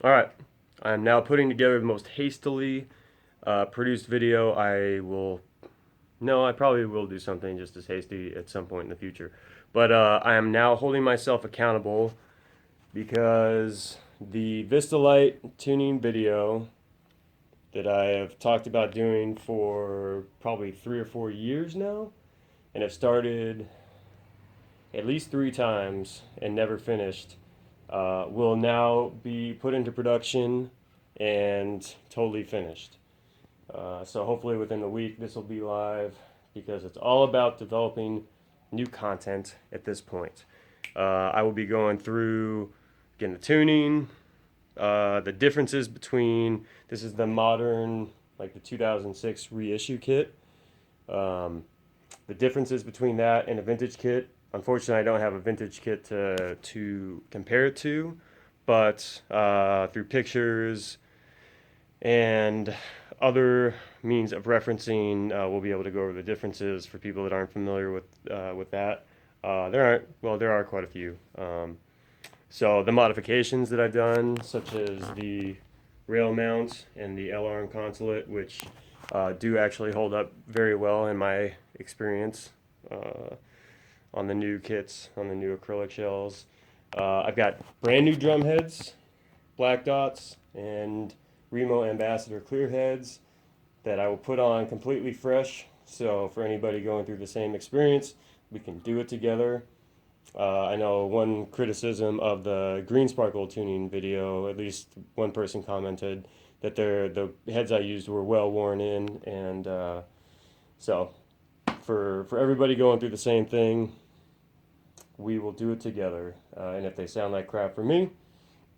Alright, I'm now putting together the most hastily produced video. I probably will do something just as hasty at some point in the future. But I am now holding myself accountable because the Vistlite tuning video that I have talked about doing for probably 3 or 4 years now, and have started at least 3 times and never finished, will now be put into production and totally finished. So hopefully within the week this will be live because it's all about developing new content at this point. I will be going through again the tuning, the differences between this is the modern like the 2006 reissue kit. The differences between that and a vintage kit. Unfortunately, I don't have a vintage kit to compare it to, but through pictures and other means of referencing, we'll be able to go over the differences for people that aren't familiar with that. There are quite a few. So the modifications that I've done, such as the rail mount and the L-arm consulate, which do actually hold up very well in my experience on the new kits, on the new acrylic shells. I've got brand new drum heads, black dots, and Remo Ambassador clear heads that I will put on completely fresh. So for anybody going through the same experience, we can do it together. I know one criticism of the green sparkle tuning video, at least one person commented that the heads I used were well worn in, and so for everybody going through the same thing, we will do it together. And if they sound like crap for me,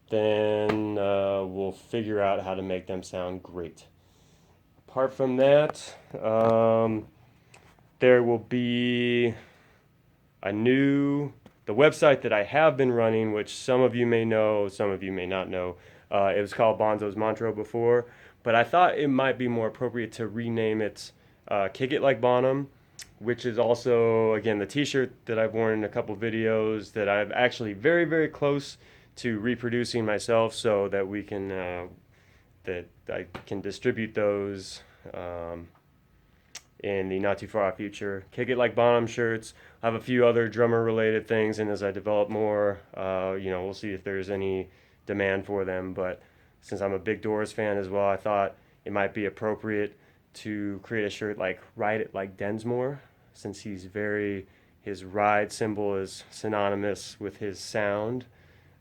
then we'll figure out how to make them sound great. Apart from that, there will be the website that I have been running, which some of you may know, some of you may not know. It was called Bonzo's Mantra before, but I thought it might be more appropriate to rename it Kick It Like Bonham, which is also, again, the t-shirt that I've worn in a couple videos that I'm actually very, very close to reproducing myself so that we can, that I can distribute those in the not too far future. Kick It Like Bonham shirts. I have a few other drummer related things, and as I develop more, we'll see if there's any demand for them. But since I'm a big Doors fan as well, I thought it might be appropriate to create a shirt like Ride It Like Densmore, since his ride symbol is synonymous with his sound.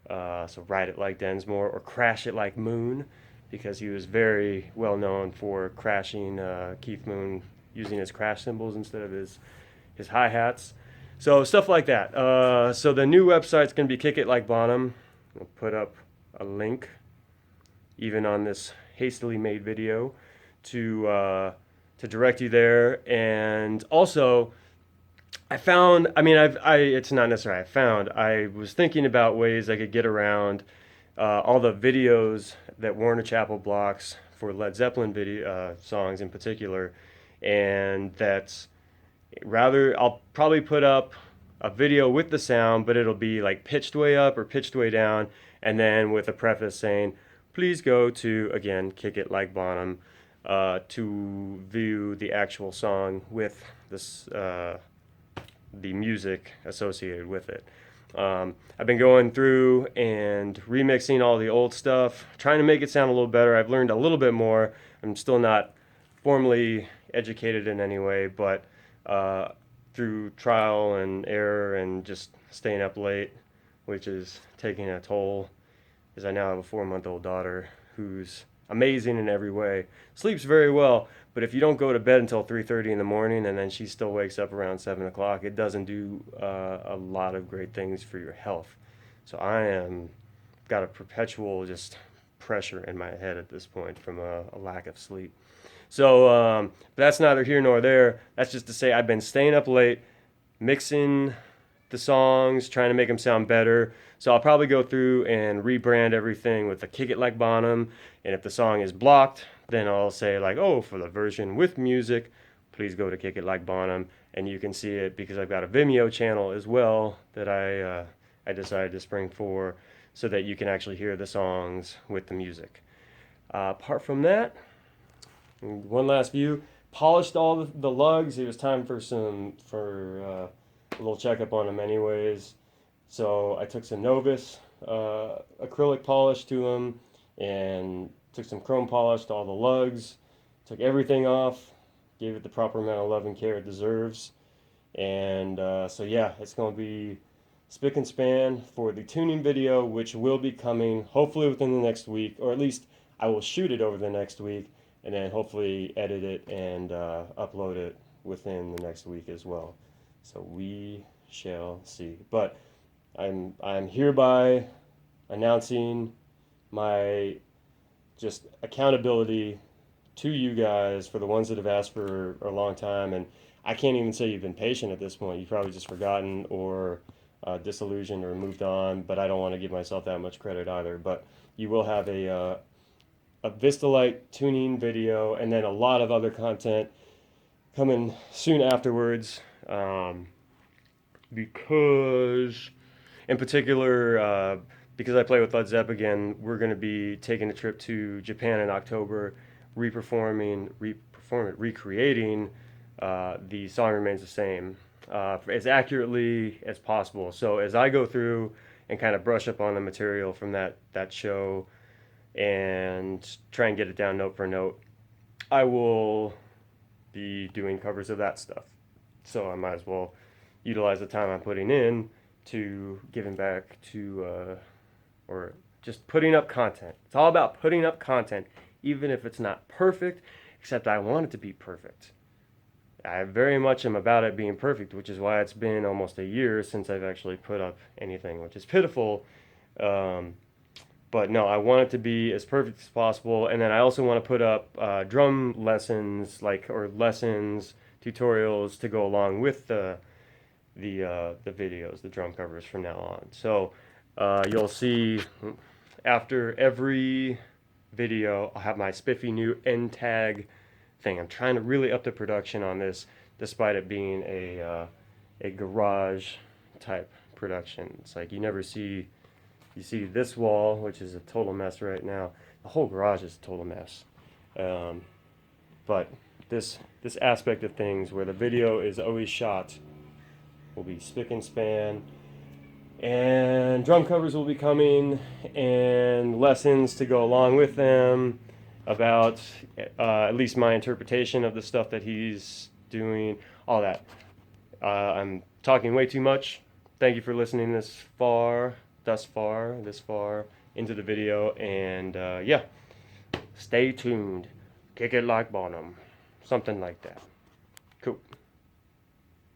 So Ride It Like Densmore, or Crash It Like Moon, because he was very well known for crashing Keith Moon using his crash cymbals instead of his hi-hats. So stuff like that. So the new website's going to be Kick It Like Bonham. I'll put up a link, even on this hastily made video, to direct you there. And also, it's not necessarily I found. I was thinking about ways I could get around all the videos that Warner Chappell blocks for Led Zeppelin video songs in particular, and I'll probably put up a video with the sound, but it'll be like pitched way up or pitched way down, and then with a preface saying, please go to, again, Kick It Like Bonham, to view the actual song with this, the music associated with it. I've been going through and remixing all the old stuff, trying to make it sound a little better. I've learned a little bit more. I'm still not formally educated in any way, but through trial and error and just staying up late, which is taking a toll, as I now have a 4-month-old daughter who's amazing in every way, sleeps very well, but if you don't go to bed until 3:30 in the morning and then she still wakes up around 7 o'clock, it doesn't do a lot of great things for your health. So got a perpetual just pressure in my head at this point from a lack of sleep. So but that's neither here nor there. That's just to say I've been staying up late, mixing the songs, trying to make them sound better. So I'll probably go through and rebrand everything with the Kick It Like Bonham. And if the song is blocked, then I'll say like, oh, for the version with music, please go to Kick It Like Bonham. And you can see it because I've got a Vimeo channel as well that I I decided to spring for so that you can actually hear the songs with the music. Apart from that, one last view. Polished all the lugs. It was time for a little checkup on them, anyways. So I took some Novus acrylic polish to them, and took some chrome polish to all the lugs. Took everything off. Gave it the proper amount of love and care it deserves. And so yeah, it's going to be spick and span for the tuning video, which will be coming hopefully within the next week, or at least I will shoot it over the next week, and then hopefully edit it and upload it within the next week as well. So we shall see. But I'm hereby announcing my just accountability to you guys for the ones that have asked for a long time. And I can't even say you've been patient at this point. You've probably just forgotten or disillusioned or moved on, but I don't want to give myself that much credit either. But you will have a Vistlite tuning video and then a lot of other content coming soon afterwards. Because, in particular, because I play with Led Zepp again, we're going to be taking a trip to Japan in October, recreating The Song Remains the Same as accurately as possible. So as I go through and kind of brush up on the material from that show and try and get it down note for note, I will be doing covers of that stuff. So I might as well utilize the time I'm putting in to giving back to, or just putting up content. It's all about putting up content, even if it's not perfect, except I want it to be perfect. I very much am about it being perfect, which is why it's been almost a year since I've actually put up anything, which is pitiful. But no, I want it to be as perfect as possible. And then I also want to put up drum lessons, or lessons, tutorials to go along with the videos, the drum covers from now on. So you'll see after every video, I'll have my spiffy new end tag thing. I'm trying to really up the production on this, despite it being a garage type production. It's like you see this wall, which is a total mess right now. The whole garage is a total mess. But this aspect of things where the video is always shot will be spick and span, and drum covers will be coming, and lessons to go along with them about at least my interpretation of the stuff that he's doing, all that. I'm talking way too much. Thank you for listening this far into the video, and yeah, stay tuned. Kick it like Bonham. Something like that. Cool.